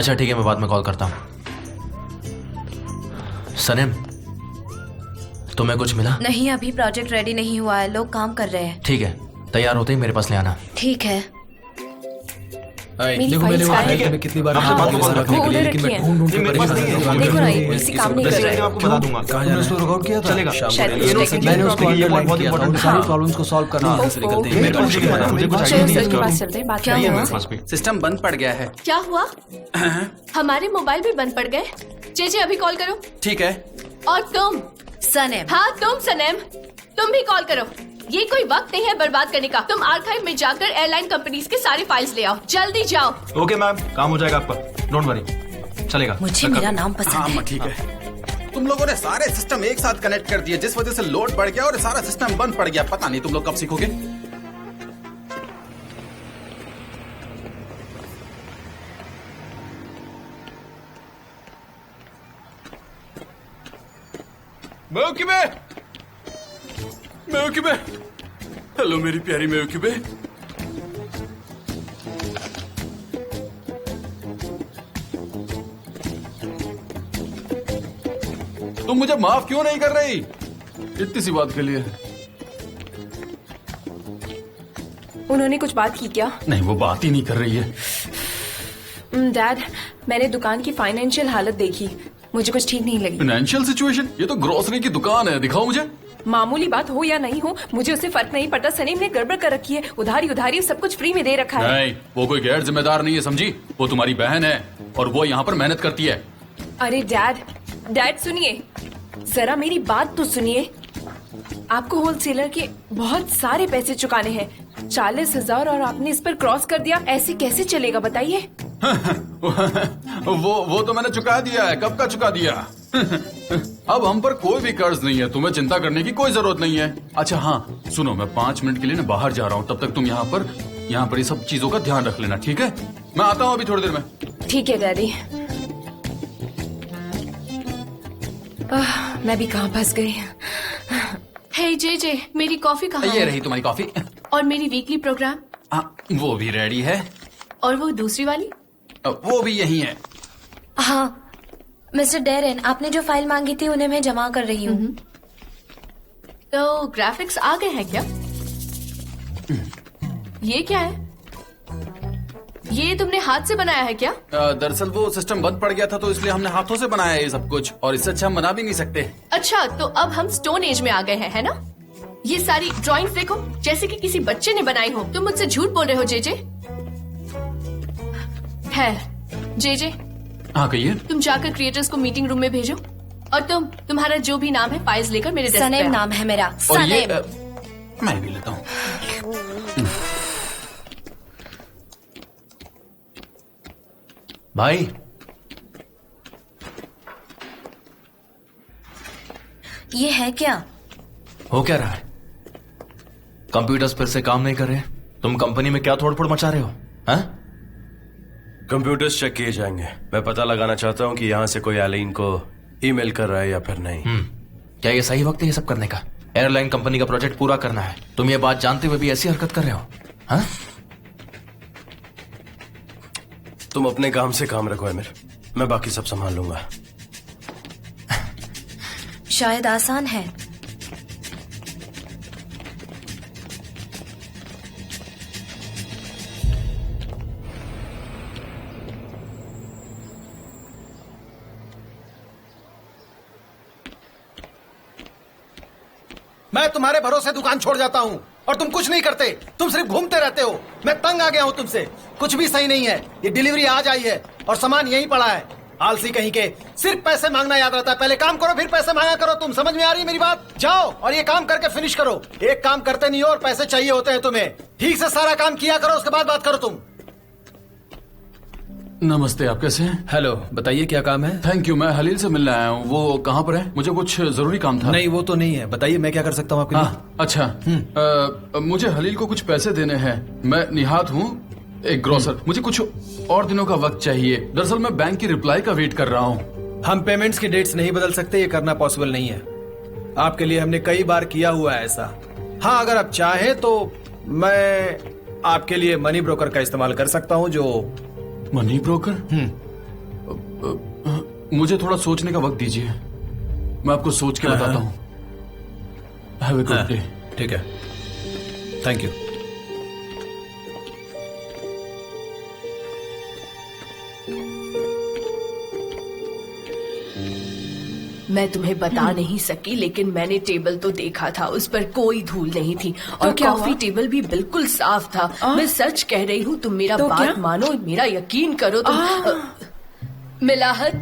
अच्छा ठीक है, मैं बाद में कॉल करता हूँ। सनम, तुम्हें कुछ मिला? नहीं, अभी प्रोजेक्ट रेडी नहीं हुआ है, लोग काम कर रहे हैं। ठीक है, तैयार होते ही मेरे पास ले आना। ठीक है। देखो मैंने वो फाइल तुम्हें कितनी बार रखने के लिए, लेकिन मैं ढूंढ के देखो ना, इसी काम नहीं कर रहे हैं। आपको बता दूंगा। तुमने उसको रिकॉर्ड किया था? चलेगा। मैंने उसको अंडरलाइन किया था, उन सारी प्रॉब्लम्स को सॉल्व करना है। क्या हुआ? सिस्टम बंद पड़ गया है। क्या हुआ? हमारे मोबाइल भी बंद पड़ गए। चेचे अभी कॉल करो। ठीक है। और तुम सनम। हाँ तुम सनम, तुम भी कॉल करो। ये कोई वक्त नहीं है बर्बाद करने का। तुम आर्काइव में जाकर एयरलाइन कंपनीज के सारे फाइल्स ले आओ, जल्दी जाओ। ओके मैम, काम हो जाएगा आपका, डोंट वरी, चलेगा। मुझे मेरा नाम पसंद है। हाँ ठीक है। तुम लोगों ने सारे सिस्टम एक साथ कनेक्ट कर दिए, जिस वजह से लोड बढ़ गया और सारा सिस्टम बंद पड़ गया। पता नहीं तुम लोग कब सीखोगे। मेवकिबे, हेलो मेरी प्यारी मेवकिबे। तुम मुझे माफ क्यों नहीं कर रही? इतनी सी बात के लिए। उन्होंने कुछ बात की क्या? नहीं, वो बात ही नहीं कर रही है। डैड, मैंने दुकान की फाइनेंशियल हालत देखी, मुझे कुछ ठीक नहीं लगी। Financial situation? ये तो ग्रोसरी की दुकान है, दिखाओ मुझे। मामूली बात हो या नहीं हो, मुझे उससे फर्क नहीं पड़ता। सनीम ने गड़बड़ कर रखी है, उधारी सब कुछ फ्री में दे रखा है। नहीं, वो कोई गैर जिम्मेदार नहीं है, समझी? वो तुम्हारी बहन है और वो यहाँ पर मेहनत करती है। अरे डैड सुनिए, जरा मेरी बात तो सुनिए। आपको होलसेलर के बहुत सारे पैसे चुकाने हैं, 40,000, और आपने इस पर क्रॉस कर दिया। ऐसे कैसे चलेगा बताइए? वो तो मैंने चुका दिया है। कब का चुका दिया? अब हम पर कोई भी कर्ज नहीं है, तुम्हें चिंता करने की कोई जरूरत नहीं है। अच्छा हाँ सुनो, मैं 5 मिनट के लिए ना बाहर जा रहा हूँ, तब तक तुम यहाँ पर ये सब चीजों का ध्यान रख लेना, ठीक है? मैं आता हूँ अभी थोड़ी देर में। ठीक है डैडी। मैं भी कहाँ फंस गई। हे जे, मेरी कॉफी कहाँ ये है? रही तुम्हारी कॉफी। और मेरी वीकली प्रोग्राम? वो भी रेडी है। और वो दूसरी वाली? वो भी यही है। हाँ मिस्टर डेरेन, आपने जो फाइल मांगी थी उन्हें मैं जमा कर रही हूँ। तो ग्राफिक्स आ गए हैं क्या? ये क्या है? ये तुमने हाथ से बनाया है क्या? दरअसल वो सिस्टम बंद पड़ गया था, तो इसलिए हमने हाथों से बनाया है ये सब कुछ, और इससे अच्छा हम बना भी नहीं सकते। अच्छा, तो अब हम स्टोन एज में आ गए हैं, है ना? ये सारी ड्राइंग्स देखो, जैसे कि किसी बच्चे ने बनाई हो। तुम मुझसे झूठ बोल रहे हो जे। है जे, हाँ कहिए। तुम जाकर क्रिएटर्स को मीटिंग रूम में भेजो, और तुम्हारा जो भी नाम है फाइल्स लेकर मेरे डेस्क पे सनम आओ। नाम है मेरा। और ये सनम। मैं भी लेता हूँ। भाई ये है क्या? हो क्या रहा है? कंप्यूटर्स फिर से काम नहीं कर रहे? तुम कंपनी में क्या तोड़फोड़ मचा रहे हो? हाँ? कंप्यूटर्स चेक किए जाएंगे। मैं पता लगाना चाहता हूँ कि यहाँ से कोई एलिन को ईमेल कर रहा है या फिर नहीं। क्या ये सही वक्त है ये सब करने का? एयरलाइन कंपनी का प्रोजेक्ट पूरा करना है, तुम ये बात जानते हुए भी ऐसी हरकत कर रहे हो? हाँ? तुम अपने काम से काम रखो अमीर, मैं बाकी सब संभाल लूंगा। शायद आसान है। मैं तुम्हारे भरोसे दुकान छोड़ जाता हूँ और तुम कुछ नहीं करते, तुम सिर्फ घूमते रहते हो। मैं तंग आ गया हूँ तुमसे, कुछ भी सही नहीं है। ये डिलीवरी आज आई है और सामान यहीं पड़ा है। आलसी कहीं के, सिर्फ पैसे मांगना याद रहता है। पहले काम करो फिर पैसे मांगा करो। तुम समझ में आ रही है मेरी बात? जाओ और ये काम करके फिनिश करो। एक काम करते नहीं हो और पैसे चाहिए होते हैं तुम्हें। ठीक से सारा काम किया करो, उसके बाद बात करो तुम। नमस्ते, आप कैसे हैं? हेलो, बताइए क्या काम है? थैंक यू, मैं हलील से मिलने आया हूँ। वो कहाँ पर है? मुझे कुछ जरूरी काम था। नहीं वो तो नहीं है, बताइए मैं क्या कर सकता हूँ आपके लिए? हाँ अच्छा, मुझे हलील को कुछ पैसे देने हैं। मैं निहात हूँ, एक ग्रोसर। मुझे कुछ और दिनों का वक्त चाहिए। दरअसल मैं बैंक की रिप्लाई का वेट कर रहा हूँ। हम पेमेंट्स की डेट्स नहीं बदल सकते, ये करना पॉसिबल नहीं है। आपके लिए हमने कई बार किया हुआ है ऐसा। हाँ अगर आप चाहें तो मैं आपके लिए मनी ब्रोकर का इस्तेमाल कर सकता हूँ जो मनी ब्रोकर? मुझे थोड़ा सोचने का वक्त दीजिए, मैं आपको सोच के बताता हूँ। Have a good day. ठीक है, थैंक यू। मैं तुम्हें बता नहीं सकी, लेकिन मैंने टेबल तो देखा था, उस पर कोई धूल नहीं थी और क्या कॉफी हुआ? टेबल भी बिल्कुल साफ था। मैं सच कह रही हूँ, तुम मेरा तो बात क्या? मानो, मेरा यकीन करो। तुम मिलाहत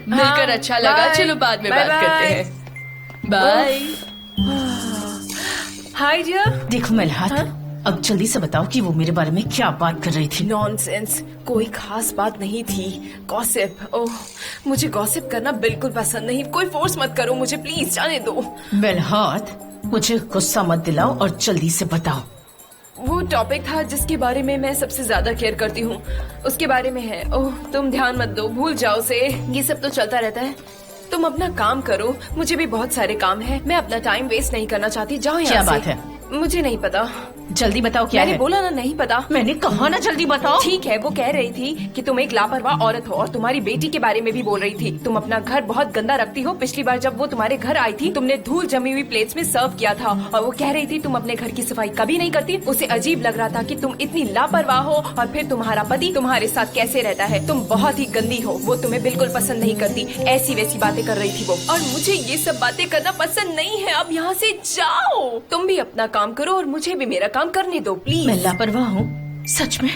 मिलकर अच्छा लगा। बाय। चलो बाद में बाय बात बाय। करते हैं। बाय। Hi dear. देखो मलहात, अब जल्दी से बताओ कि वो मेरे बारे में क्या बात कर रही थी। नॉनसेंस, कोई खास बात नहीं थी। गॉसिप, ओह मुझे गॉसिप करना बिल्कुल पसंद नहीं। कोई फोर्स मत करो मुझे, प्लीज जाने दो। मलहात, मुझे गुस्सा मत दिलाओ और जल्दी से बताओ। वो टॉपिक था जिसके बारे में मैं सबसे ज्यादा केयर करती हूँ, उसके बारे में है। ओह तुम ध्यान मत दो, भूल जाओ उसे। ये सब तो चलता रहता है। तुम अपना काम करो, मुझे भी बहुत सारे काम है। मैं अपना टाइम वेस्ट नहीं करना चाहती। जाओ यहाँ क्या से। बात है? मुझे नहीं पता। जल्दी बताओ क्या मैंने है। बोला ना नहीं पता। मैंने कहा ना जल्दी बताओ। ठीक है, वो कह रही थी कि तुम एक लापरवाह औरत हो और तुम्हारी बेटी के बारे में भी बोल रही थी। तुम अपना घर बहुत गंदा रखती हो। पिछली बार जब वो तुम्हारे घर आई थी, तुमने धूल जमी हुई प्लेट्स में सर्व किया था और वो कह रही थी तुम अपने घर की सफाई कभी नहीं करती। उसे अजीब लग रहा था कि तुम इतनी लापरवाह हो और फिर तुम्हारा पति तुम्हारे साथ कैसे रहता है। तुम बहुत ही गंदी हो, वो तुम्हें बिल्कुल पसंद नहीं करती। ऐसी वैसी बातें कर रही थी वो, और मुझे ये सब बातें करना पसंद नहीं है। अब यहाँ से जाओ। तुम भी अपना काम करो और मुझे भी मेरा काम करने दो प्लीज। मैं लापरवाह हूँ सच में?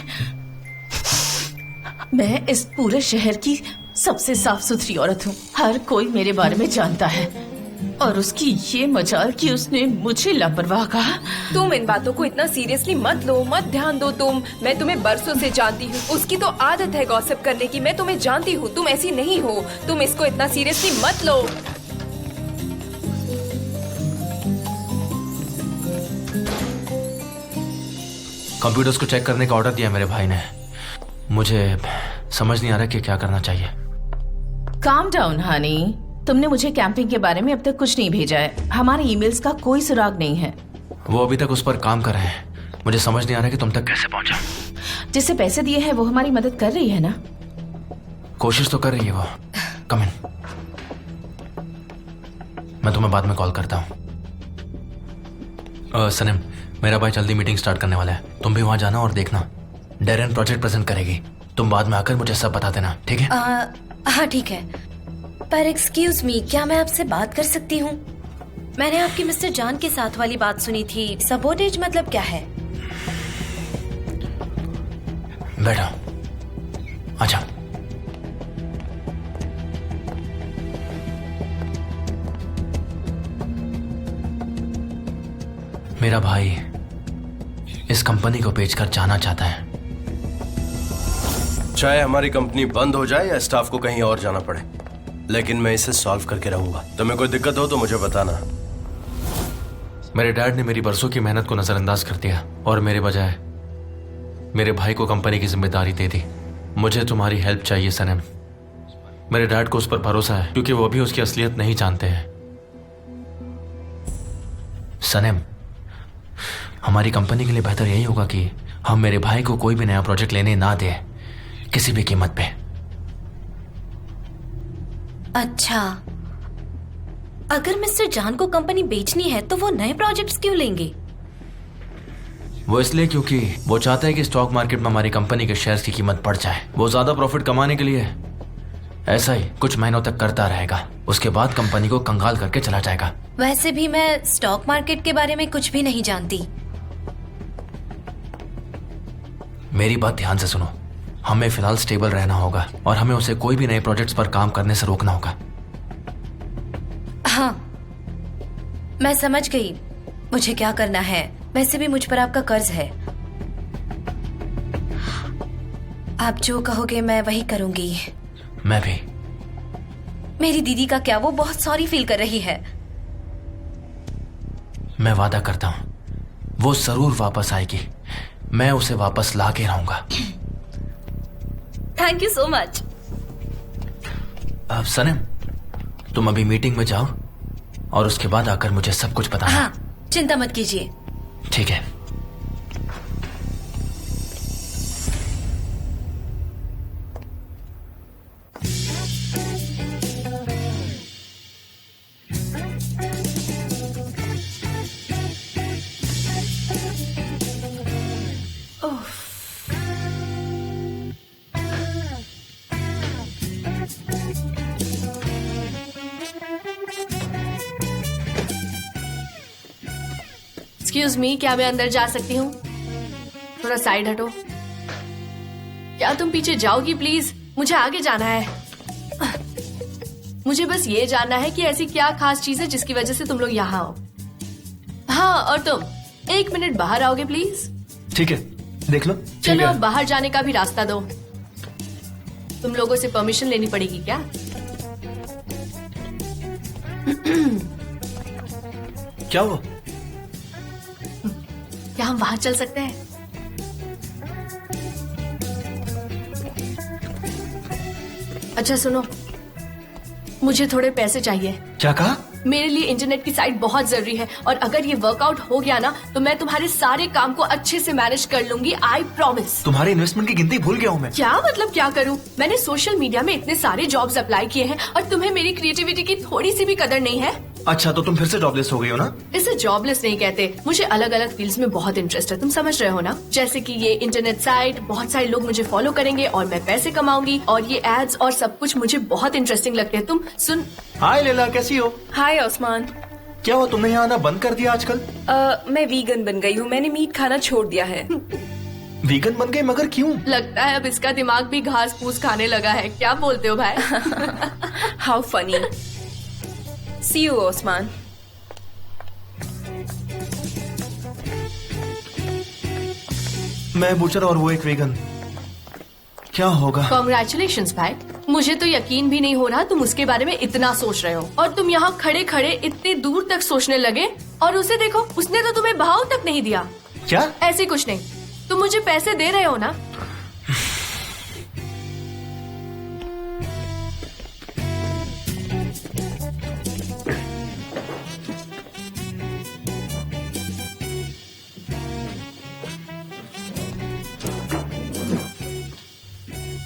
मैं इस पूरे शहर की सबसे साफ सुथरी औरत हूँ। हर कोई मेरे बारे में जानता है और उसकी ये मजाल कि उसने मुझे लापरवाह कहा। तुम इन बातों को इतना सीरियसली मत लो, मत ध्यान दो। मैं तुम्हें बरसों से जानती हूँ। उसकी तो आदत है गॉसिप करने की। मैं तुम्हें जानती हूँ, तुम ऐसी नहीं हो। तुम इसको इतना सीरियसली मत लो। कंप्यूटर्स को चेक करने का ऑर्डर दिया मेरे भाई ने। मुझे समझ नहीं आ रहा कि क्या करना चाहिए। काम डाउन हनी, तुमने मुझे कैंपिंग के बारे में अब तक कुछ नहीं भेजा है। हमारे ईमेल्स का कोई सुराग नहीं है। वो अभी तक उस पर काम कर रहे हैं। मुझे समझ नहीं आ रहा कि तुम तक कैसे पहुंचा। जिसे पैसे दिए हैं वो हमारी मदद कर रही है ना? कोशिश तो कर रही है वो। कम इन, मैं तुम्हें बाद में कॉल करता हूँ। सनम, मेरा भाई जल्दी मीटिंग स्टार्ट करने वाला है। तुम भी वहां जाना और देखना। डेरेन प्रोजेक्ट प्रेजेंट करेगी। तुम बाद में आकर मुझे सब बता देना, ठीक है? हाँ ठीक है, पर एक्सक्यूज मी, क्या मैं आपसे बात कर सकती हूँ? मैंने आपकी मिस्टर जान के साथ वाली बात सुनी थी। सबोटेज मतलब क्या है? बैठो, अच्छा। मेरा भाई इस कंपनी को बेचकर जाना चाहता है। चाहे हमारी कंपनी बंद हो जाए या स्टाफ को कहीं और जाना पड़े, लेकिन मैं इसे सॉल्व करके रहूंगा। तुम्हें कोई दिक्कत हो तो मुझे बताना। मेरे डैड ने मेरी बरसों की मेहनत को नजरअंदाज कर दिया और मेरे बजाय मेरे भाई को कंपनी की जिम्मेदारी दे दी। मुझे तुम्हारी हेल्प चाहिए सनम। मेरे डैड को उस पर भरोसा है क्योंकि वो भी उसकी असलियत नहीं जानते हैं। सनम, हमारी कंपनी के लिए बेहतर यही होगा कि हम मेरे भाई को कोई भी नया प्रोजेक्ट लेने ना दें, किसी भी कीमत पे। अच्छा, अगर मिस्टर जान को कंपनी बेचनी है तो वो नए प्रोजेक्ट्स क्यों लेंगे? वो इसलिए क्योंकि वो चाहता है कि स्टॉक मार्केट में हमारी कंपनी के शेयर्स की कीमत बढ़ जाए। वो ज्यादा प्रॉफिट कमाने के लिए ऐसा ही कुछ महीनों तक करता रहेगा। उसके बाद कंपनी को कंगाल करके चला जाएगा। वैसे भी मैं स्टॉक मार्केट के बारे में कुछ भी नहीं जानती। मेरी बात ध्यान से सुनो। हमें फिलहाल स्टेबल रहना होगा और हमें उसे कोई भी नए प्रोजेक्ट्स पर काम करने से रोकना होगा। हाँ, मैं समझ गई मुझे क्या करना है। वैसे भी मुझ पर आपका कर्ज है। आप जो कहोगे मैं वही करूंगी। मैं भी। मेरी दीदी का क्या, वो बहुत सॉरी फील कर रही है। मैं वादा करता हूं वो जरूर वापस आएगी। मैं उसे वापस ला के रहूंगा। Thank you so much. अब सनम, तुम अभी मीटिंग में जाओ और उसके बाद आकर मुझे सब कुछ बताना। हाँ, चिंता मत कीजिए। ठीक है। एक्सक्यूज मी, क्या मैं अंदर जा सकती हूँ? थोड़ा साइड हटो। क्या तुम पीछे जाओगी प्लीज? मुझे आगे जाना है। मुझे बस ये जानना है कि ऐसी क्या खास चीज है जिसकी वजह से तुम लोग यहाँ आओ। हाँ, और तुम 1 मिनट बाहर आओगे प्लीज? ठीक है, देख लो। चलो अब बाहर जाने का भी रास्ता दो। तुम लोगों से परमिशन लेनी पड़ेगी क्या? क्या हुआ? क्या हम बाहर चल सकते हैं? अच्छा सुनो, मुझे थोड़े पैसे चाहिए। क्या कहा? मेरे लिए इंटरनेट की साइट बहुत जरूरी है और अगर ये वर्कआउट हो गया ना तो मैं तुम्हारे सारे काम को अच्छे से मैनेज कर लूंगी। I promise. तुम्हारी इन्वेस्टमेंट की गिनती भूल गया हूँ मैं। क्या मतलब क्या करूँ? मैंने सोशल मीडिया में इतने सारे जॉब्स अप्लाई किए हैं और तुम्हें मेरी क्रिएटिविटी की थोड़ी सी भी कदर नहीं है। अच्छा, तो तुम फिर से जॉबलेस हो गई हो ना? इसे जॉबलेस नहीं कहते। मुझे अलग अलग फील्ड्स में बहुत इंटरेस्ट है, तुम समझ रहे हो ना? जैसे कि ये इंटरनेट साइट, बहुत सारे लोग मुझे फॉलो करेंगे और मैं पैसे कमाऊंगी, और ये एड्स और सब कुछ मुझे बहुत इंटरेस्टिंग लगते हैं। तुम सुन। हाय लैला, कैसी हो? हाय ओस्मान। क्या हुआ, तुमने यहाँ आना बंद कर दिया आजकल? मैं वीगन बन गई हूँ, मैंने मीट खाना छोड़ दिया है। वीगन बन गई, मगर क्यों? लगता है अब इसका दिमाग भी घास फूस खाने लगा है। क्या बोलते हो भाई? How funny. See you Osman. मैं बूचर और वो एक वीगन, क्या होगा? कॉन्ग्रेचुलेशंस भाई। मुझे तो यकीन भी नहीं हो रहा तुम उसके बारे में इतना सोच रहे हो, और तुम यहाँ खड़े खड़े इतनी दूर तक सोचने लगे। और उसे देखो, उसने तो तुम्हें भाव तक नहीं दिया। क्या? ऐसे कुछ नहीं, तुम मुझे पैसे दे रहे हो ना?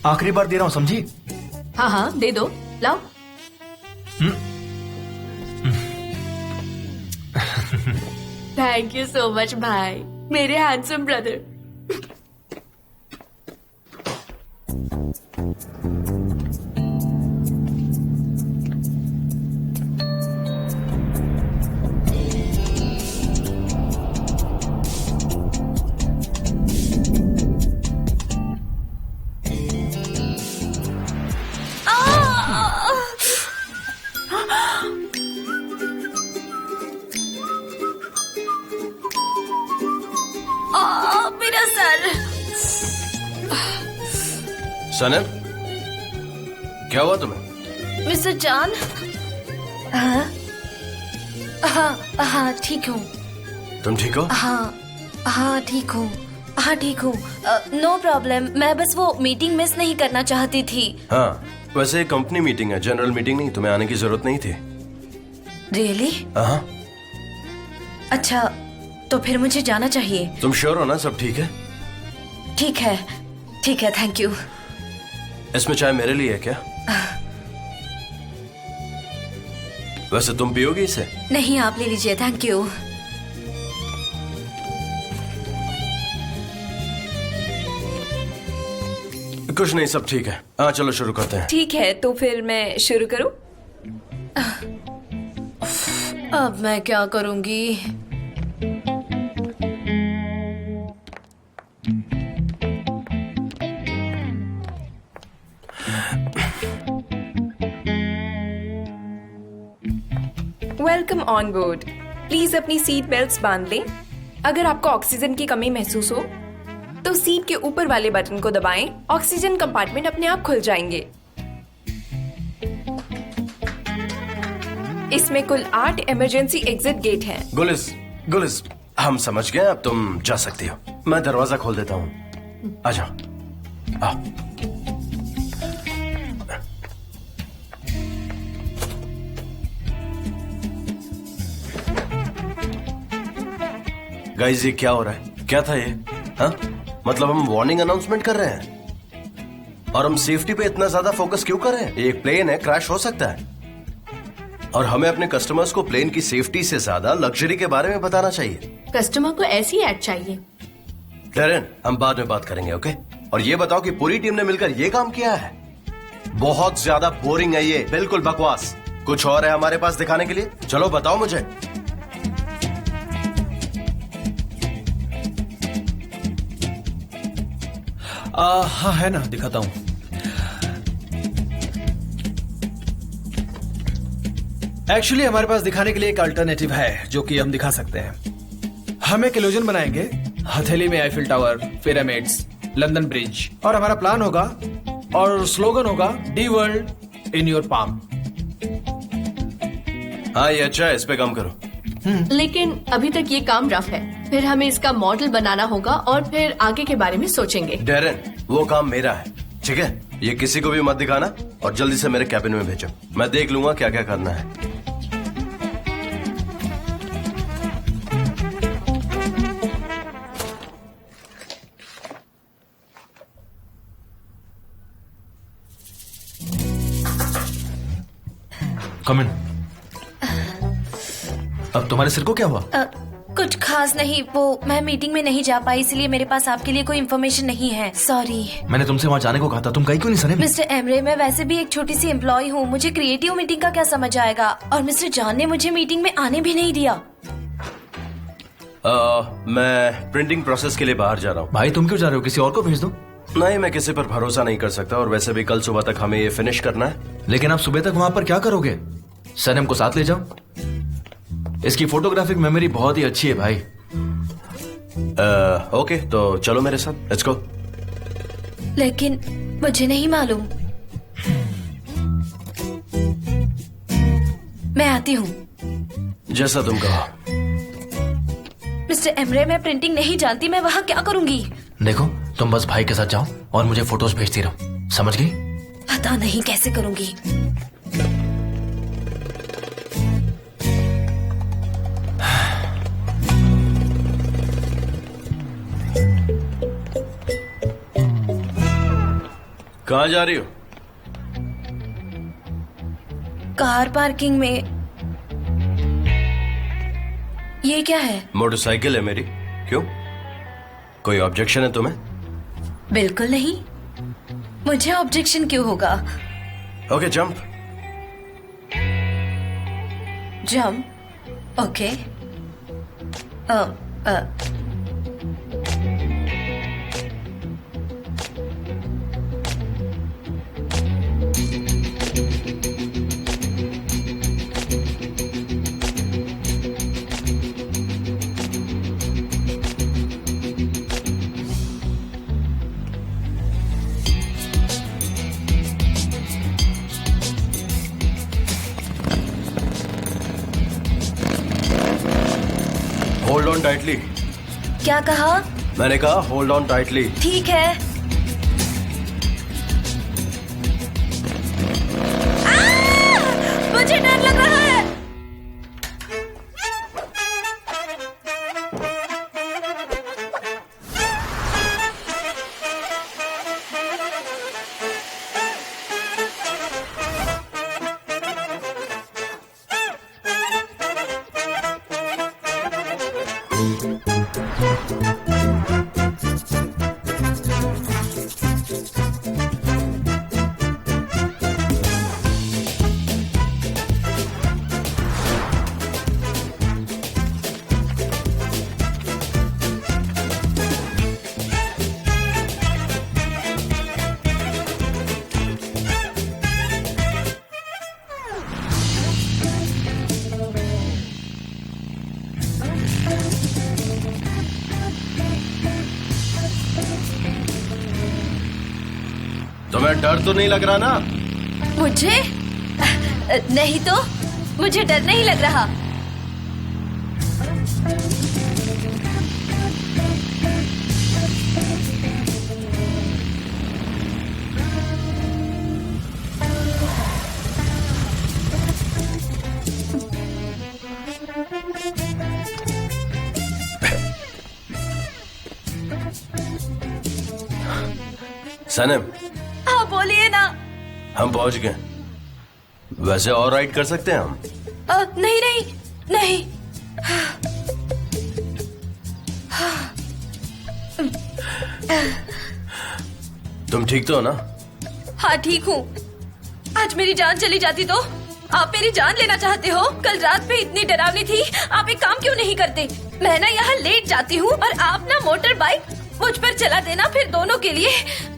आखिरी बार दे रहा हूँ, समझी? हाँ हाँ, दे दो, लाओ। थैंक यू सो मच भाई, मेरे हैंडसम ब्रदर। मेरा सर। सनम, क्या हुआ तुम्हें? मिस्टर जान। हाँ हाँ हाँ, ठीक हूँ। तुम ठीक हो? हाँ हाँ, ठीक हूँ। हाँ ठीक हूँ, नो प्रॉब्लम। मैं बस वो मीटिंग मिस नहीं करना चाहती थी। हाँ, वैसे कंपनी मीटिंग है, जनरल मीटिंग नहीं। तुम्हें आने की जरूरत नहीं थी। रियली? हाँ। अच्छा, तो फिर मुझे जाना चाहिए। तुम श्योर हो ना सब ठीक है? ठीक है, ठीक है, थैंक यू। इसमें चाय मेरे लिए है क्या? वैसे तुम पियोगी इसे? नहीं, आप ले लीजिए, थैंक यू। कुछ नहीं, सब ठीक है। हाँ चलो शुरू करते हैं। ठीक है, तो फिर मैं शुरू करूं? अब मैं क्या करूंगी? Welcome on board. प्लीज अपनी सीट बेल्ट्स बांध लें। अगर आपको ऑक्सीजन की कमी महसूस हो तो सीट के ऊपर वाले बटन को दबाएं। ऑक्सीजन कंपार्टमेंट अपने आप खुल जाएंगे। इसमें कुल 8 इमरजेंसी एग्जिट गेट हैं। गुलिस, हम समझ गए, अब तुम जा सकती हो। मैं दरवाजा खोल देता हूँ, आ जाओ। आओ। गाइस, ये क्या हो रहा है? क्या था ये? हाँ, मतलब हम वार्निंग अनाउंसमेंट कर रहे हैं और हम सेफ्टी पे इतना ज्यादा फोकस क्यों कर रहे हैं? ये एक प्लेन है, क्रैश हो सकता है, और हमें अपने कस्टमर्स को प्लेन की सेफ्टी से ज्यादा लग्जरी के बारे में बताना चाहिए। कस्टमर को ऐसी ऐड चाहिए। डेरेन, हम बाद में बात करेंगे, ओके? और ये बताओ कि पूरी टीम ने मिलकर ये काम किया है? बहुत ज्यादा बोरिंग है ये, बिल्कुल बकवास। कुछ और है हमारे पास दिखाने के लिए? चलो बताओ मुझे। हाँ है ना, दिखाता हूँ। एक्चुअली हमारे पास दिखाने के लिए एक अल्टरनेटिव है जो कि हम दिखा सकते हैं। हम एक इल्यूजन बनाएंगे, हथेली में Eiffel tower, pyramids, London bridge, और हमारा प्लान होगा और स्लोगन होगा D world in your palm. हाँ ये अच्छा है, इस पे काम करो। लेकिन अभी तक ये काम रफ है, फिर हमें इसका मॉडल बनाना होगा और फिर आगे के बारे में सोचेंगे। डेरेन, वो काम मेरा है, ठीक है? ये किसी को भी मत दिखाना और जल्दी से मेरे कैबिन में भेजो। मैं देख लूंगा क्या क्या करना है। कम इन। अब तुम्हारे सिर को क्या हुआ? कुछ खास नहीं, वो मैं मीटिंग में नहीं जा पाई, इसलिए मेरे पास आपके लिए कोई इन्फॉर्मेशन नहीं है। सॉरी। मैंने तुमसे वहाँ जाने को कहा था, तुम गई क्यों नहीं सनम? मिस्टर एमरे, मैं वैसे भी एक छोटी सी एम्प्लॉय हूँ, मुझे क्रिएटिव मीटिंग का क्या समझ आएगा। और मिस्टर जॉन ने मुझे मीटिंग में आने भी नहीं दिया। मैं प्रिंटिंग प्रोसेस के लिए बाहर जा रहा हूँ। भाई तुम क्यों जा रहे हो? किसी और को भेज दो। नहीं, मैं किसी पर भरोसा नहीं कर सकता, और वैसे भी कल सुबह तक हमें ये फिनिश करना है। लेकिन आप सुबह तक वहाँ पर क्या करोगे? सनम को साथ ले जाओ, इसकी फोटोग्राफिक मेमोरी बहुत ही अच्छी है भाई। ओके, तो चलो मेरे साथ, लेट्स गो। लेकिन मुझे नहीं मालूम। मैं आती हूँ। जैसा तुम कहो। मिस्टर एमरे, मैं प्रिंटिंग नहीं जानती, मैं वहाँ क्या करूँगी? देखो, तुम बस भाई के साथ जाओ और मुझे फोटोज भेजती रहो, समझ गई? पता नहीं कैसे करूँगी। कहाँ जा रही हो? कार पार्किंग में। ये क्या है? मोटरसाइकिल है मेरी। क्यों, कोई ऑब्जेक्शन है तुम्हें? बिल्कुल नहीं, मुझे ऑब्जेक्शन क्यों होगा? Okay, jump. Jump? Okay. Hold on tightly. क्या कहा? मैंने कहा होल्ड ऑन टाइटली। ठीक है। मुझे डर लग रहा है। तुम्हें डर तो नहीं लग रहा ना? मुझे नहीं तो, मुझे डर नहीं लग रहा। सनम, हाँ बोलिए ना। हम पहुंच गए। वैसे और राइड कर सकते हैं हम? नहीं नहीं नहीं। तुम ठीक तो हो ना? हाँ ठीक हूँ। आज मेरी जान चली जाती तो? आप मेरी जान लेना चाहते हो? कल रात पे इतनी डरावनी थी, आप एक काम क्यों नहीं करते? मैं ना यहाँ लेट जाती हूँ और आप ना मोटर बाइक मुझ पर चला देना, फिर दोनों के लिए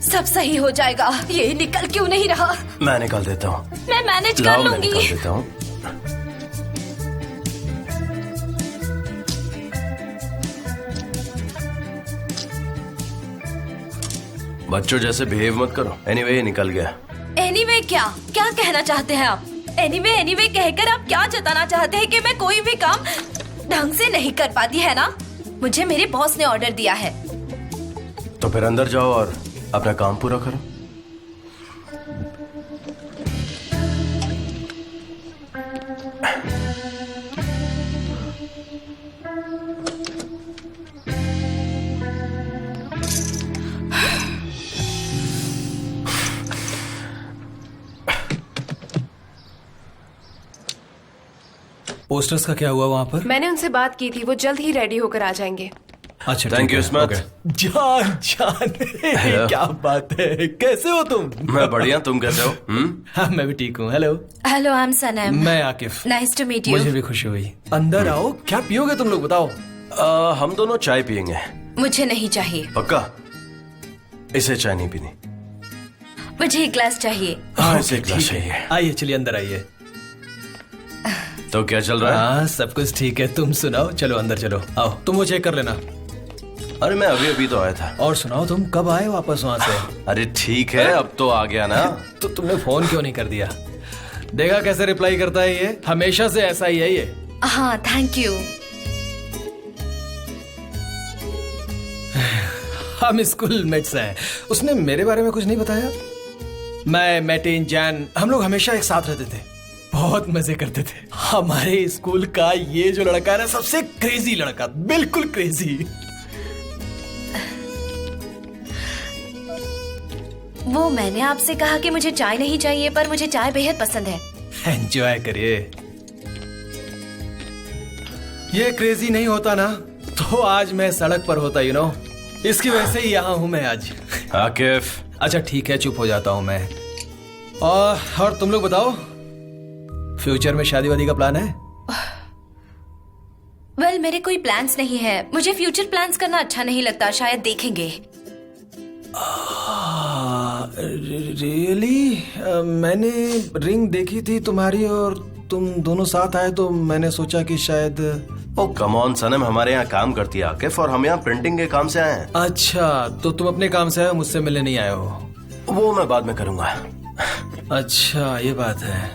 सब सही हो जाएगा। ये निकल क्यों नहीं रहा? मैं निकाल देता हूँ। मैं मैनेज कर लाओ, मैं लूंगी। निकाल देता हूँ। बच्चों जैसे बिहेव मत करो। एनीवे, ये निकल गया। एनीवे क्या क्या कहना चाहते हैं आप? एनीवे कहकर आप क्या जताना चाहते हैं कि मैं कोई भी काम ढंग से नहीं कर पाती, है ना? मुझे मेरे बॉस ने ऑर्डर दिया है। तो फिर अंदर जाओ और अपना काम पूरा करो। पोस्टर्स का क्या हुआ वहाँ पर? मैंने उनसे बात की थी, वो जल्द ही रेडी होकर आ जाएंगे। अच्छा, थैंक यू स्मिथ। जान जान क्या बात है, कैसे हो तुम? मैं बढ़िया, तुम कैसे हो? हाँ, मैं भी ठीक हूँ। Hello hello, I am Sanam. मैं Akif. Nice to meet you. मुझे भी खुशी हुई। अंदर आओ। क्या पियोगे तुम लोग, बताओ? हम दोनों चाय पियेंगे। मुझे नहीं चाहिए। पक्का? इसे चाय नहीं पीनी? मुझे एक ग्लास चाहिए। हाँ, इसे एक ग्लास चाहिए। आइए, चलिए अंदर आइए। तो क्या चल रहा है? हाँ, सब कुछ ठीक है। तुम सुनाओ। चलो अंदर चलो। आओ, तुम वो चेक कर लेना। अरे मैं अभी तो आया था। और सुनाओ, तुम कब आए वापस वहाँ से? अरे ठीक है, अब तो आ गया ना। तो तुमने फोन क्यों नहीं कर दिया? देखा कैसे रिप्लाई करता है ये? हमेशा से ऐसा ही है ये। हाँ, थैंक यू। हम स्कूल मेट्स हैं। उसने मेरे बारे में कुछ नहीं बताया? मैं, मैटिन, जैन, हम लोग हमेशा एक साथ रहते थे, बहुत मजे करते थे। हमारे स्कूल का ये जो लड़का है ना, सबसे क्रेजी लड़का, बिल्कुल क्रेजी। वो मैंने आपसे कहा कि मुझे चाय नहीं चाहिए, पर मुझे चाय बेहद पसंद है। एंजॉय करिए। ये क्रेजी नहीं होता ना तो आज मैं सड़क पर होता, यू नो। इसकी वजह से ही यहाँ हूँ मैं आज। आकिफ। अच्छा ठीक है, चुप हो जाता हूँ मैं। और तुम लोग बताओ, फ्यूचर में शादी वादी का प्लान है? वेल, मेरे कोई प्लान्स नहीं है। मुझे फ्यूचर प्लान्स करना अच्छा नहीं लगता, शायद देखेंगे। रियली? मैंने रिंग देखी थी तुम्हारी और तुम दोनों साथ आए, तो मैंने सोचा कि शायद। ओ कम ऑन सनम, हमारे यहाँ काम करती है आकिफ, और हम यहाँ प्रिंटिंग के काम से आए हैं। अच्छा, तो तुम अपने काम से आए हो, मुझसे मिलने नहीं आए हो? वो मैं बाद में करूंगा। अच्छा, ये बात है।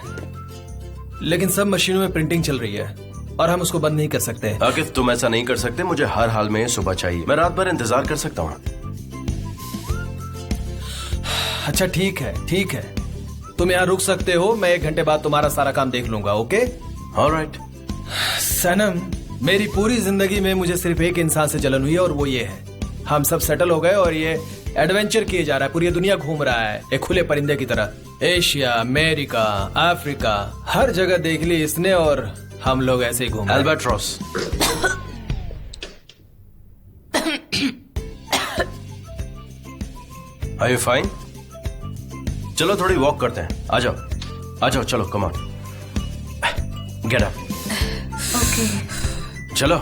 लेकिन सब मशीनों में प्रिंटिंग चल रही है और हम उसको बंद नहीं कर सकते। आकिफ, तुम ऐसा नहीं कर सकते। मुझे हर हाल में सुबह चाहिए। मैं रात भर इंतजार कर सकता हूँ। अच्छा ठीक है, ठीक है। तुम यहाँ रुक सकते हो। मैं 1 घंटे बाद तुम्हारा सारा काम देख लूंगा। ओके? ऑलराइट। सनम, मेरी पूरी जिंदगी में मुझे सिर्फ एक इंसान से जलन हुई है और वो ये है। हम सब सेटल हो गए और ये एडवेंचर किए जा रहा है, पूरी दुनिया घूम रहा है एक खुले परिंदे की तरह। एशिया, अमेरिका, अफ्रीका, हर जगह देख ली इसने और हम लोग ऐसे ही घूम रहे हैं। अल्बाट्रॉस। Are you fine? चलो थोड़ी वॉक करते हैं। आ जाओ, आ जाओ, चलो come on, get up. Okay चलो।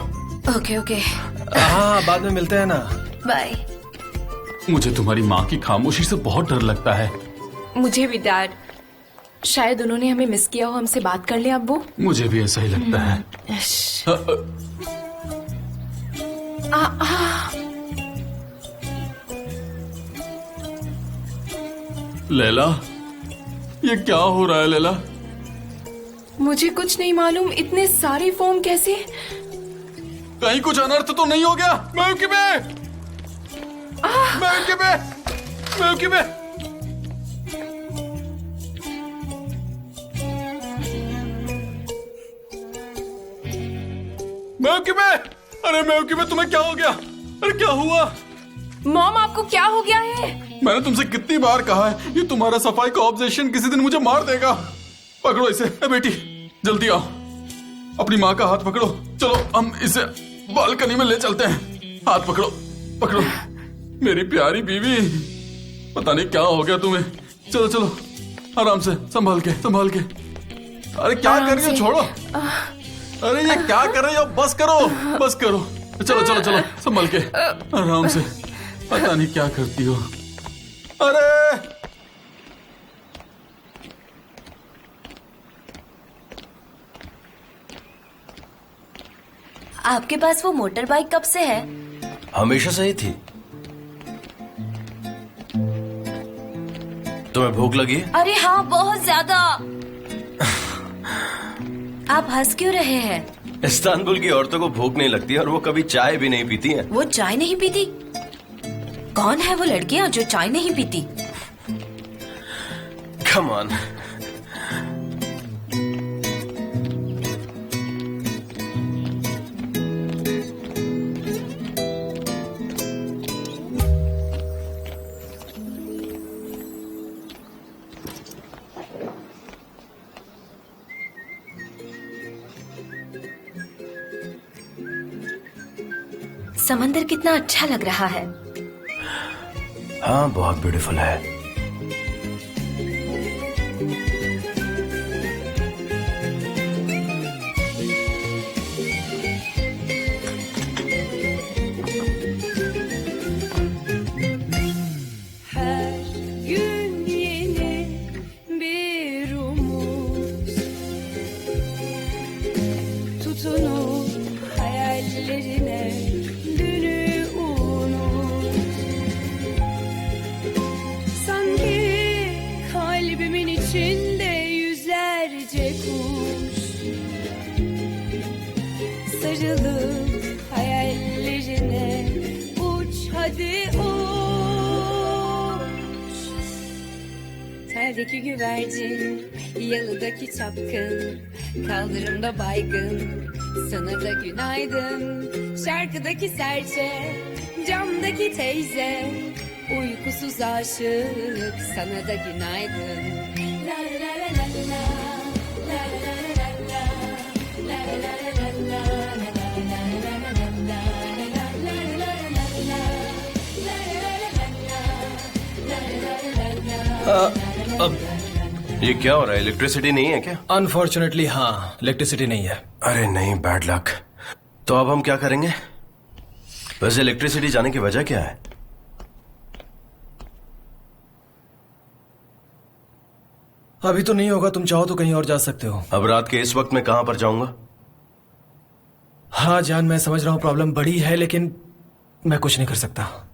ओके ओके, हाँ, बाद में मिलते हैं ना। बाय। मुझे तुम्हारी माँ की खामोशी से बहुत डर लगता है। मुझे भी डैड, शायद उन्होंने हमें मिस किया हो, हमसे बात कर ले अब्बू। मुझे भी ऐसा ही लगता है। लैला, ये क्या हो रहा है लैला? मुझे कुछ नहीं मालूम, इतने सारे फोम कैसे? कहीं कुछ अनर्थ तो नहीं हो गया? अरे मेवकिबे, तुम्हें क्या हो गया? अरे क्या हुआ? मॉम, आपको क्या हो गया है? मैंने तुमसे कितनी बार कहा है, ये तुम्हारा सफाई का ऑब्जेक्शन किसी दिन मुझे मार देगा। पकड़ो इसे। बेटी जल्दी आओ, अपनी माँ का हाथ पकड़ो। चलो हम इसे बालकनी में ले चलते हैं। हाथ पकड़ो, पकड़ो मेरी प्यारी बीवी। पता नहीं क्या हो गया तुम्हें। चलो चलो, आराम से, संभाल के संभाल के। अरे क्या कर रही हो? छोड़ो। अरे ये क्या कर रही हो? बस करो, बस करो। चलो चलो चलो, संभाल के, आराम से। पता नहीं क्या करती हो। अरे आपके पास वो मोटर बाइक कब से है? हमेशा से ही थी। तुम्हें भूख लगी है? अरे हाँ, बहुत ज्यादा। आप हंस क्यों रहे हैं? इस्तांबुल की औरतों को भूख नहीं लगती और वो कभी चाय भी नहीं पीती हैं। वो चाय नहीं पीती? कौन है वो लड़कियां जो चाय नहीं पीती? Come on. समंदर कितना अच्छा लग रहा है। हाँ, बहुत ब्यूटीफुल है। Her gün yeni bir umut, tutunup hayallerine dünü unut. Sanki kalbimin içinde yüzlerce kuş, sarılıp hayallerine uç hadi uç. Terdeki güvercin, yalıdaki çapkın, kaldırımda baygın, sana da günaydın. Şarkıdaki serçe, camdaki teyze, uykusuz aşık, sana da günaydın. La la la la la, la la la la la, la la la la la, अब ये क्या हो रहा है? Electricity नहीं है क्या? Unfortunately हाँ, इलेक्ट्रिसिटी नहीं है। अरे नहीं, बैड लक। तो अब हम क्या करेंगे? वैसे इलेक्ट्रिसिटी जाने की वजह क्या है? अभी तो नहीं होगा, तुम चाहो तो कहीं और जा सकते हो। अब रात के इस वक्त मैं कहां पर जाऊंगा? हाँ जान, मैं समझ रहा हूँ प्रॉब्लम बड़ी है, लेकिन मैं कुछ नहीं कर सकता।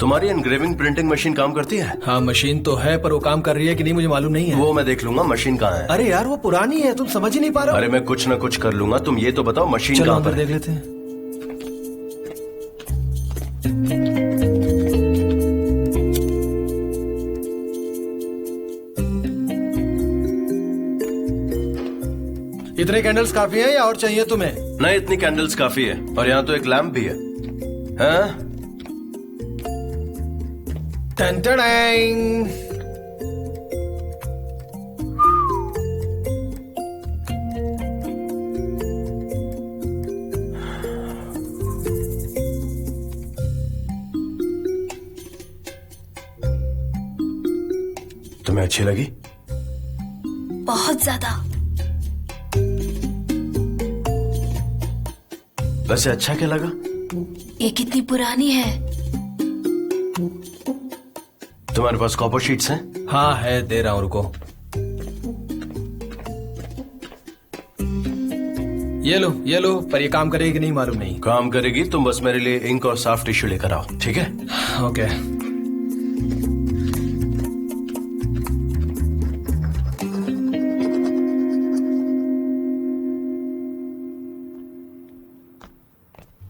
तुम्हारी एनग्रेविंग प्रिंटिंग मशीन काम करती है? हाँ मशीन तो है, पर वो काम कर रही है कि नहीं मुझे मालूम नहीं है। वो मैं देख लूंगा। मशीन कहाँ है? अरे यार वो पुरानी है, तुम समझ ही नहीं पा रहे हो। अरे मैं कुछ ना कुछ कर लूंगा, तुम ये तो बताओ मशीन चलो कहाँ अंदर पर देख है? लेते हैं। इतने कैंडल्स काफी हैं या और चाहिए तुम्हें? नहीं, इतनी कैंडल्स काफी है, और यहाँ तो एक लैंप भी है। हाँ? टन-टन-टन। तुम्हें अच्छी लगी? बहुत ज्यादा। वैसे अच्छा क्या लगा? ये कितनी पुरानी है? तुम्हारे पास कॉपर शीट्स हैं? हाँ है, दे रहा हूं, रुको। ये लो, पर ये काम करेगी कि नहीं मालूम नहीं। काम करेगी, तुम बस मेरे लिए इंक और साफ टिश्यू लेकर आओ, ठीक है? ओके।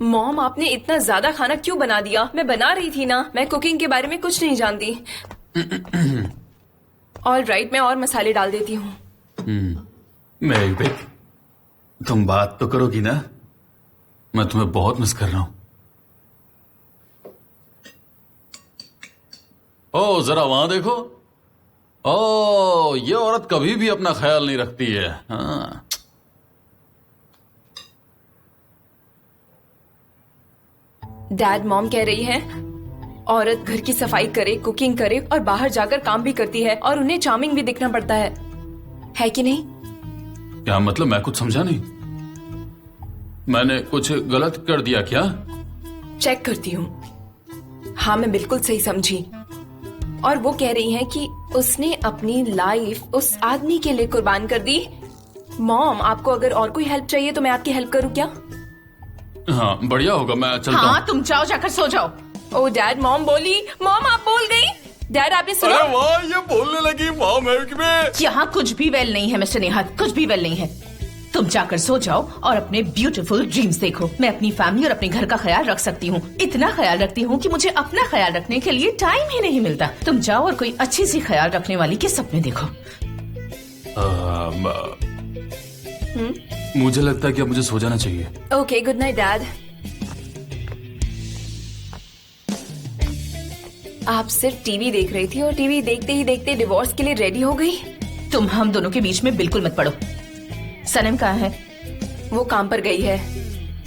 मॉम, आपने इतना ज्यादा खाना क्यों बना दिया? मैं बना रही थी ना, मैं कुकिंग के बारे में कुछ नहीं जानती। ऑल राइट, मैं और मसाले डाल देती हूँ। मेरी बेटी, तुम बात तो करोगी ना? मैं तुम्हें बहुत मिस कर रहा हूं। ओ जरा वहां देखो। ओ, ये औरत कभी भी अपना ख्याल नहीं रखती है। हाँ। डैड, मॉम कह रही है औरत घर की सफाई करे, कुकिंग करे और बाहर जाकर काम भी करती है, और उन्हें चार्मिंग भी दिखना पड़ता है कि नहीं? क्या मतलब? मैं कुछ समझा नहीं। मैंने कुछ गलत कर दिया क्या? चेक करती हूँ। हाँ, मैं बिल्कुल सही समझी। और वो कह रही हैं कि उसने अपनी लाइफ उस आदमी के लिए कुर्बान कर दी। मॉम, आपको अगर और कोई हेल्प चाहिए तो मैं आपकी हेल्प करूँ क्या? हाँ, बढ़िया होगा, मैं चलता हूँ। हाँ, तुम जाओ, जाकर सो जाओ। ओ डैड, मॉम बोली। मॉम, आप बोल गई। डैड, आपने सुना? अरे वाह, ये बोलने लगी वाह अमेरिका में। यहाँ कुछ भी वेल नहीं है मिस्टर निहात, कुछ भी वेल नहीं है। तुम जाकर सो जाओ और अपने ब्यूटीफुल ड्रीम्स देखो। मैं अपनी फैमिली और अपने घर का ख्याल रख सकती हूँ। इतना ख्याल रखती हूँ कि मुझे अपना ख्याल रखने के लिए टाइम ही नहीं मिलता। तुम जाओ और कोई अच्छी सी ख्याल रखने वाली के सपने देखो। मुझे लगता है कि अब मुझे सो जाना चाहिए। Okay, good night dad. आप सिर्फ टीवी देख रही थी और टीवी देखते ही देखते डिवोर्स के लिए रेडी हो गई। तुम हम दोनों के बीच में बिल्कुल मत पड़ो। सनम कहाँ है? वो काम पर गई है।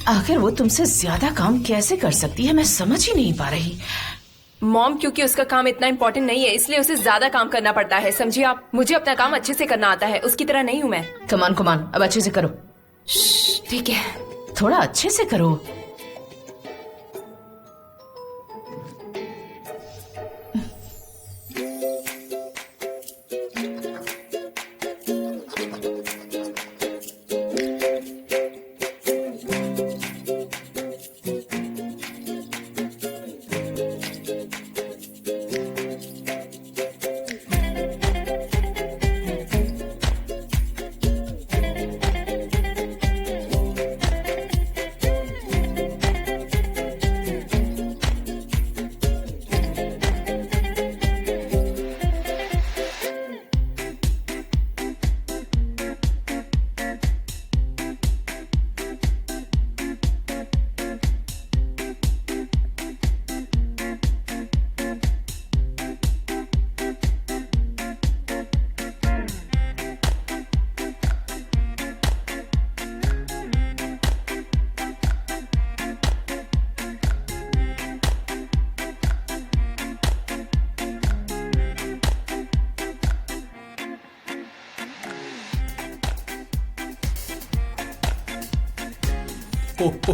आखिर वो तुमसे ज्यादा काम कैसे कर सकती है, मैं समझ ही नहीं पा रही। मॉम, क्योंकि उसका काम इतना इम्पोर्टेंट नहीं है इसलिए उसे ज्यादा काम करना पड़ता है, समझिए आप। मुझे अपना काम अच्छे से करना आता है, उसकी तरह नहीं हूँ मैं। कमान कुमान, अब अच्छे से करो। ठीक है, थोड़ा अच्छे से करो।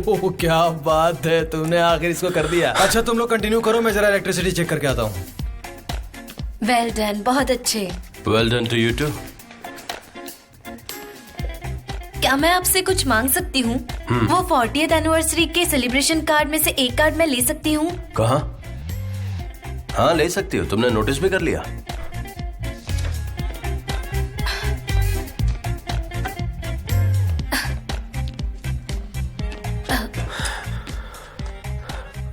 ओह, क्या बात है, तुमने आखिर इसको कर दिया। अच्छा, तुम लोग कंटिन्यू करो, मैं जरा इलेक्ट्रिसिटी चेक करके आता हूँ। वेल डन, बहुत अच्छे। Well done to you too. क्या मैं आपसे कुछ मांग सकती हूँ? वो 40th एनिवर्सरी के सेलिब्रेशन कार्ड में से एक कार्ड मैं ले सकती हूँ? कहाँ? हाँ, ले सकती हो। तुमने नोटिस भी कर लिया?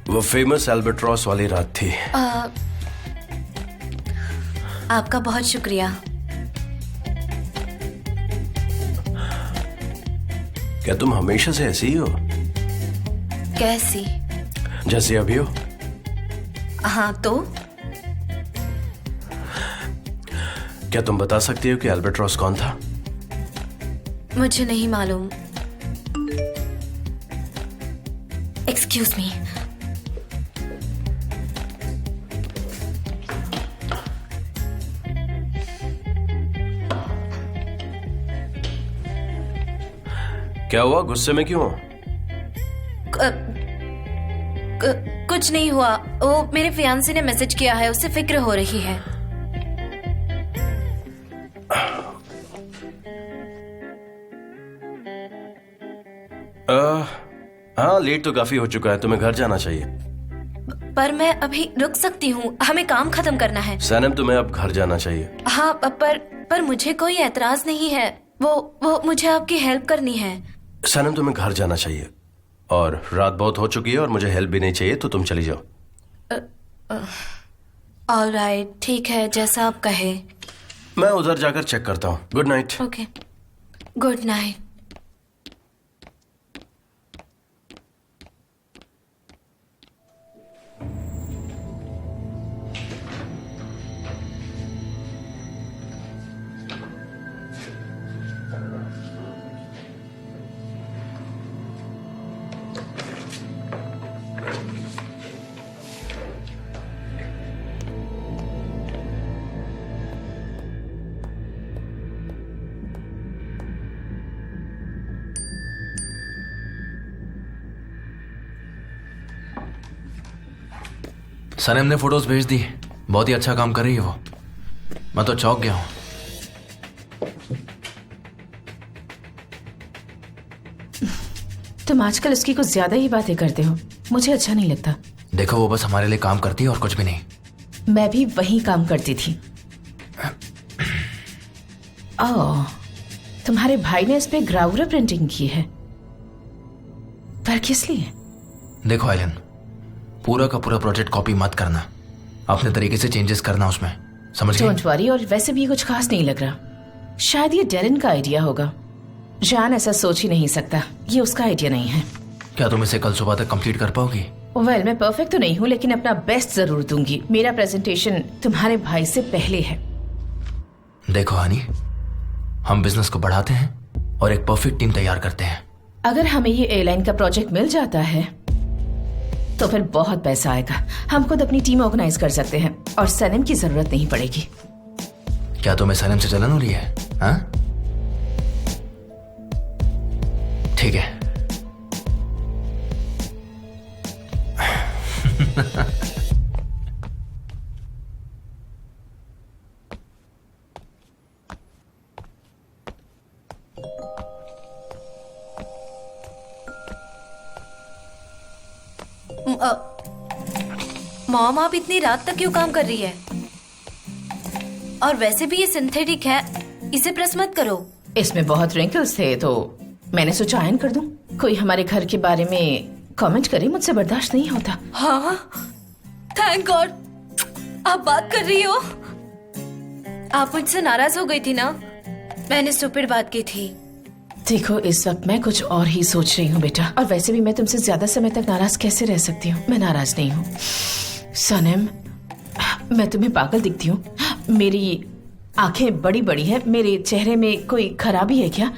वो फेमस एल्बेट्रॉस वाली रात थी। आपका बहुत शुक्रिया। क्या तुम हमेशा से ऐसी ही हो? कैसी? जैसे अभी हो? हाँ, तो क्या तुम बता सकती हो कि एल्बेट्रॉस कौन था? मुझे नहीं मालूम। Excuse me. क्या हुआ, गुस्से में क्यों हो? कुछ नहीं हुआ। वो मेरे फियांसे ने मैसेज किया है, उससे फिक्र हो रही है। हाँ, लेट तो काफी हो चुका है, तुम्हें घर जाना चाहिए। पर मैं अभी रुक सकती हूँ, हमें काम खत्म करना है। सनम, तुम्हें अब घर जाना चाहिए। हाँ, पर मुझे कोई ऐतराज नहीं है। वो मुझे आपकी हेल्प करनी है। सनम, तुम्हें घर जाना चाहिए और रात बहुत हो चुकी है और मुझे हेल्प भी नहीं चाहिए, तो तुम चली जाओ। ऑलराइट, ठीक है, जैसा आप कहे। मैं उधर जाकर चेक करता हूँ। Good night. Okay, good night. Sanam ने फोटोज भेज दी, बहुत ही अच्छा काम कर रही है वो। मैं तो चौंक गया हूं। तुम आजकल उसकी कुछ ज्यादा ही बातें करते हो, मुझे अच्छा नहीं लगता। देखो वो बस हमारे लिए काम करती है और कुछ भी नहीं। मैं भी वही काम करती थी। ओह, तुम्हारे भाई ने इस पे ग्राउरा प्रिंटिंग की है, पर किस लिए? देखो आइलन, पूरा का पूरा प्रोजेक्ट कॉपी मत करना, अपने तरीके से चेंजेस करना उसमें, समझ गए? Don't worry. और वैसे भी ये कुछ खास नहीं लग रहा, शायद ये डेरिन का आइडिया होगा। जान ऐसा सोच ही नहीं सकता, ये उसका आइडिया नहीं है। क्या तुम इसे कल सुबह तक कंप्लीट कर पाओगी? वेल, मैं परफेक्ट तो नहीं हूँ, लेकिन अपना बेस्ट जरूर दूंगी। मेरा प्रेजेंटेशन तुम्हारे भाई से पहले है। देखो हनी, हम बिजनेस को बढ़ाते हैं और एक परफेक्ट टीम तैयार करते हैं। अगर हमें ये एयरलाइन का प्रोजेक्ट मिल जाता है तो फिर बहुत पैसा आएगा। हम खुद अपनी टीम ऑर्गेनाइज कर सकते हैं और सनम की जरूरत नहीं पड़ेगी। क्या तुम्हें सनम से जलन हो रही है? हाँ? ठीक है। मॉम, आप इतनी रात तक क्यों काम कर रही है? और वैसे भी ये सिंथेटिक है, इसे प्रेस मत करो। इसमें बहुत रिंकल्स थे तो मैंने सोचा आयन कर दूं। कोई हमारे घर के बारे में कमेंट करे, मुझसे बर्दाश्त नहीं होता। हाँ, थैंक गॉड आप बात कर रही हो। आप मुझसे नाराज हो गई थी ना? मैंने स्टूपिड बात की थी। देखो, इस वक्त मैं कुछ और ही सोच रही हूँ बेटा, और वैसे भी मैं तुमसे ज्यादा समय तक नाराज कैसे रह सकती हूँ? मैं नाराज नहीं हूँ। सनम, मैं तुम्हें पागल दिखती हूँ? मेरी आंखें बड़ी बड़ी हैं, मेरे चेहरे में कोई खराबी है क्या?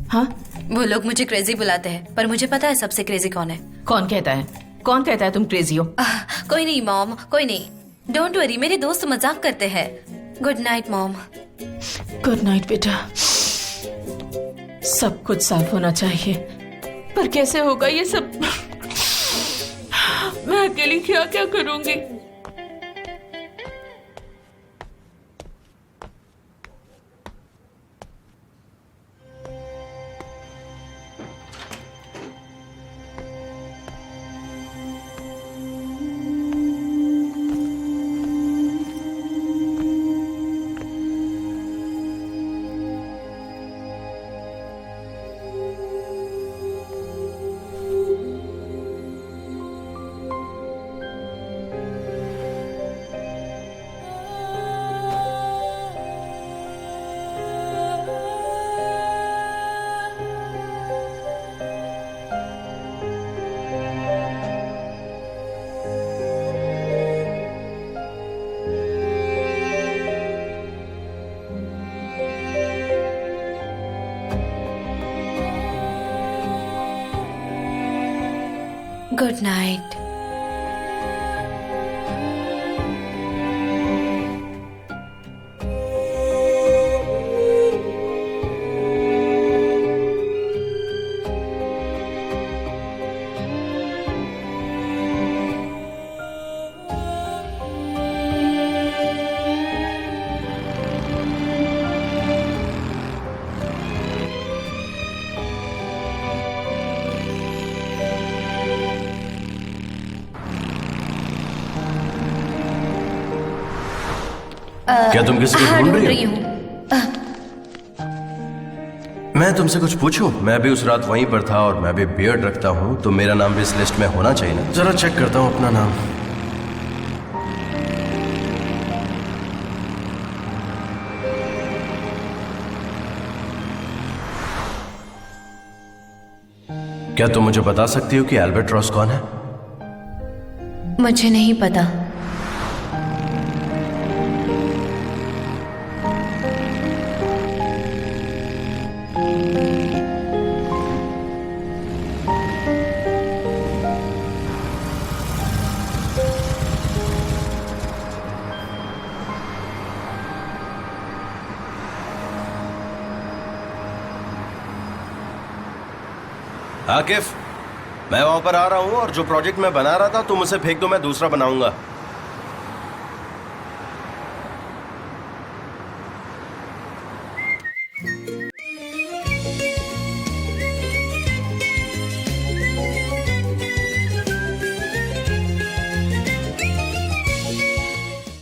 हाँ, वो लोग मुझे क्रेजी बुलाते हैं, पर मुझे पता है सबसे क्रेजी कौन है। कौन कहता है? कौन कहता है तुम क्रेजी हो? कोई नहीं मॉम, कोई नहीं। डोंट वरी, मेरे दोस्त मजाक करते हैं। Good night mom. Good night बेटा। सब कुछ साफ होना चाहिए, पर कैसे होगा ये सब? मैं अकेली क्या क्या करूंगी? Good night. क्या तुम किसी को ढूंढ रही हो? मैं तुमसे कुछ पूछूं? मैं भी उस रात वहीं पर था और मैं भी बियर्ड रखता हूं, तो मेरा नाम भी इस लिस्ट में होना चाहिए ना? जरा चेक करता हूं अपना नाम। क्या तुम मुझे बता सकती हो कि एल्बर्ट्रॉस कौन है? मुझे नहीं पता। आकिफ, मैं वहां पर आ रहा हूँ और जो प्रोजेक्ट मैं बना रहा था तुम उसे फेंक दो, मैं दूसरा बनाऊंगा।